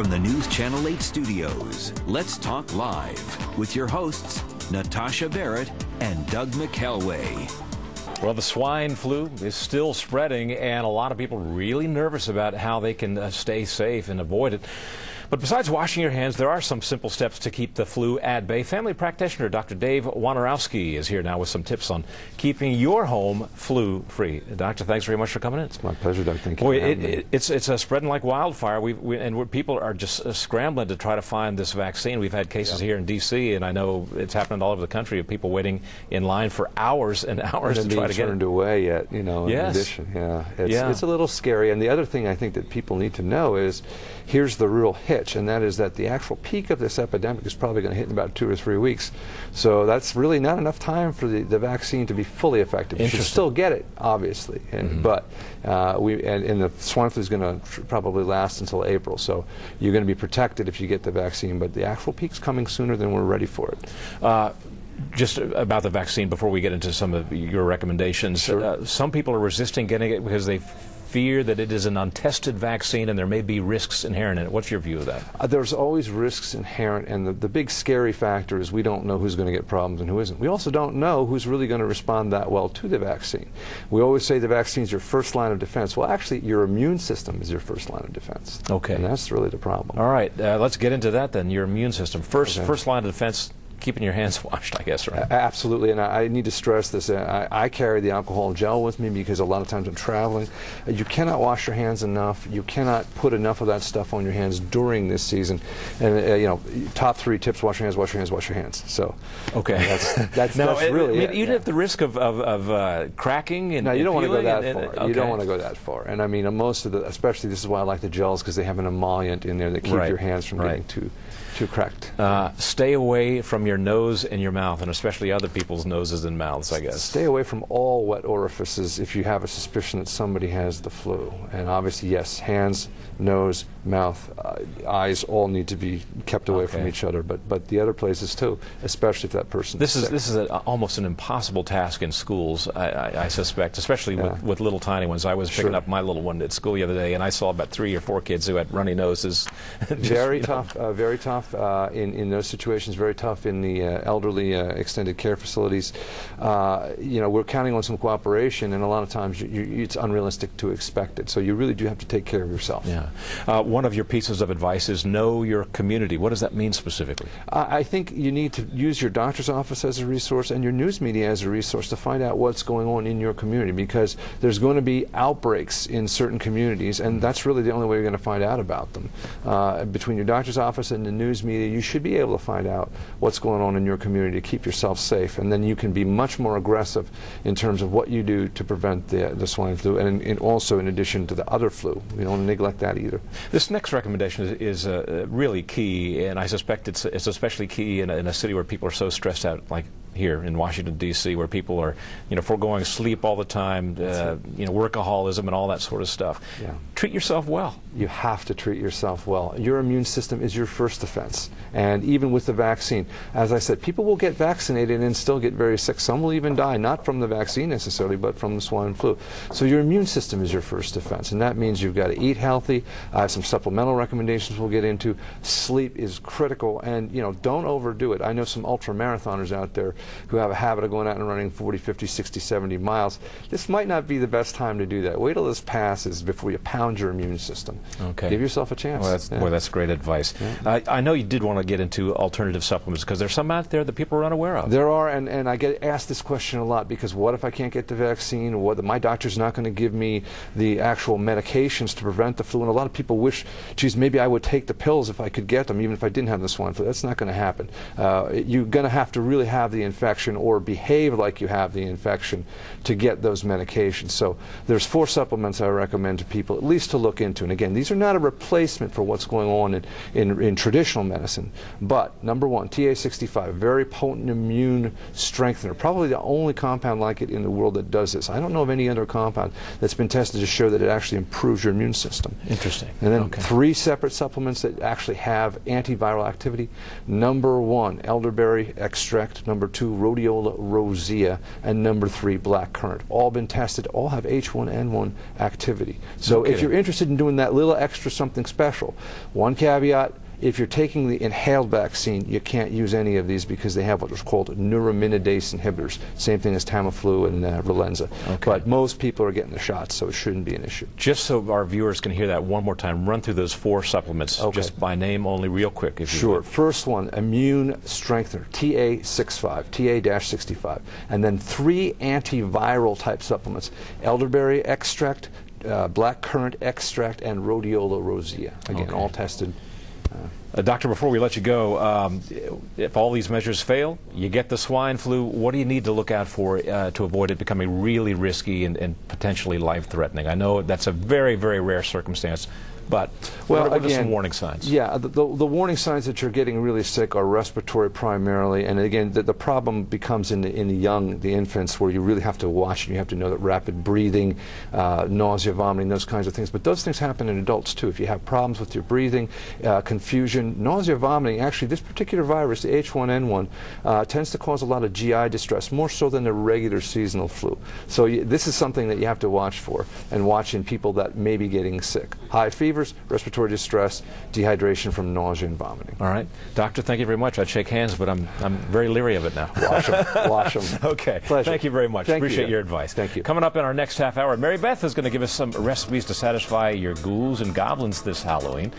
From the News Channel 8 studios, let's talk live with your hosts, Natasha Barrett and Doug McElway. Well, the swine flu is still spreading, and a lot of people really nervous about how they can stay safe and avoid it. But besides washing your hands, there are some simple steps to keep the flu at bay. Family practitioner Dr. David Woynarowski is here now with some tips on keeping your home flu-free. Doctor, thanks very much for coming in. It's my pleasure, Doug. Thank you. Boy, it's spreading like wildfire. People are just scrambling to try to find this vaccine. We've had cases here in D.C., and I know it's happening all over the country of people waiting in line for hours and hours to try to get it. Turned away yet, you know, in addition. It's a little scary. And the other thing I think that people need to know is here's the real hitch, and that is that the actual peak of this epidemic is probably going to hit in about 2 or 3 weeks. So that's really not enough time for the vaccine to be fully effective. You should still get it, obviously, but the swine flu is going to probably last until April. So you're going to be protected if you get the vaccine, but the actual peak's coming sooner than we're ready for it. Just about the vaccine, before we get into some of your recommendations, some people are resisting getting it because they fear that it is an untested vaccine and there may be risks inherent in it. What's your view of that? There's always risks inherent, and the big scary factor is we don't know who's going to get problems and who isn't. We also don't know who's really going to respond that well to the vaccine. We always say the vaccine is your first line of defense. Well, actually, your immune system is your first line of defense. Okay. And that's really the problem. All right. Let's get into that then, your immune system. First line of defense, keeping your hands washed, I guess, right? Absolutely, and I need to stress this. I carry the alcohol gel with me because a lot of times I'm traveling. You cannot wash your hands enough. You cannot put enough of that stuff on your hands during this season. And top 3 tips: wash your hands, wash your hands, wash your hands. So, okay, that's really it. Even at the risk of cracking and you don't want to go that far. Okay. You don't want to go that far. And I mean, most of especially this is why I like the gels, because they have an emollient in there that keep your hands from getting too cracked. Stay away from your nose and your mouth, and especially other people's noses and mouths, I guess. Stay away from all wet orifices if you have a suspicion that somebody has the flu. And obviously, yes, hands, nose, mouth, eyes all need to be kept away from each other, but the other places too, especially if that person is sick. This is almost an impossible task in schools, I suspect, especially with little tiny ones. I was picking up my little one at school the other day, and I saw about 3 or 4 kids who had runny noses. Very tough in those situations, very tough in the elderly extended care facilities. We're counting on some cooperation, and a lot of times it's unrealistic to expect it. So you really do have to take care of yourself. Yeah. One of your pieces of advice is know your community. What does that mean specifically? I think you need to use your doctor's office as a resource and your news media as a resource to find out what's going on in your community, because there's going to be outbreaks in certain communities, and that's really the only way you're going to find out about them. Between your doctor's office and the news media, you should be able to find out what's going on in your community to keep yourself safe, and then you can be much more aggressive in terms of what you do to prevent the swine flu, and also in addition to the other flu. We don't neglect that either. This next recommendation is really key, and I suspect it's especially key in a city where people are so stressed out, like here in Washington, D.C., where people are, foregoing sleep all the time, workaholism and all that sort of stuff. Yeah. Treat yourself well. You have to treat yourself well. Your immune system is your first defense. And even with the vaccine, as I said, people will get vaccinated and still get very sick. Some will even die, not from the vaccine necessarily, but from the swine flu. So your immune system is your first defense, and that means you've got to eat healthy. I have some supplemental recommendations we'll get into. Sleep is critical, and don't overdo it. I know some ultra marathoners out there who have a habit of going out and running 40, 50, 60, 70 miles. This might not be the best time to do that. Wait till this passes before you pound your immune system. Okay. Give yourself a chance. Well, that's great advice. Yeah. I know you did want to get into alternative supplements, because there's some out there that people are unaware of. There are, and I get asked this question a lot, because what if I can't get the vaccine? What, my doctor's not going to give me the actual medications to prevent the flu? And a lot of people wish, geez, maybe I would take the pills if I could get them, even if I didn't have the swine flu. That's not going to happen. You're going to have to really have the infection or behave like you have the infection to get those medications. So there's 4 supplements I recommend to people at least to look into. And again, these are not a replacement for what's going on in traditional medicine. But number 1, TA65, very potent immune strengthener. Probably the only compound like it in the world that does this. I don't know of any other compound that's been tested to show that it actually improves your immune system. Interesting. And then 3 separate supplements that actually have antiviral activity. Number 1, elderberry extract. Number 2, 2, rhodiola rosea, and number 3, black currant. All been tested, all have H1N1 activity. So if you're interested in doing that little extra something special, one caveat: if you're taking the inhaled vaccine, you can't use any of these because they have what is called neuraminidase inhibitors. Same thing as Tamiflu and Relenza. But most people are getting the shots, so it shouldn't be an issue. Just so our viewers can hear that one more time, run through those 4 supplements, just by name only, real quick. If you would. First one, immune strengthener, TA65, TA-65. And then 3 antiviral type supplements: elderberry extract, black currant extract, and rhodiola rosea. Again, all tested. Doctor, before we let you go, if all these measures fail, you get the swine flu, what do you need to look out for to avoid it becoming really risky and potentially life-threatening? I know that's a very, very rare circumstance, but what are some warning signs? Yeah, the warning signs that you're getting really sick are respiratory primarily, and again, the problem becomes in the young, the infants, where you really have to watch and you have to know that rapid breathing, nausea, vomiting, those kinds of things. But those things happen in adults too. If you have problems with your breathing, confusion, nausea, vomiting, actually this particular virus, the H1N1, tends to cause a lot of GI distress, more so than the regular seasonal flu. So this is something that you have to watch for, and watch in people that may be getting sick. High fever, respiratory distress, dehydration from nausea and vomiting. All right. Doctor, thank you very much. I'd shake hands, but I'm very leery of it now. Wash them. Wash them. Okay. Pleasure. Thank you very much. Appreciate your advice. Thank you. Coming up in our next half hour, Mary Beth is going to give us some recipes to satisfy your ghouls and goblins this Halloween.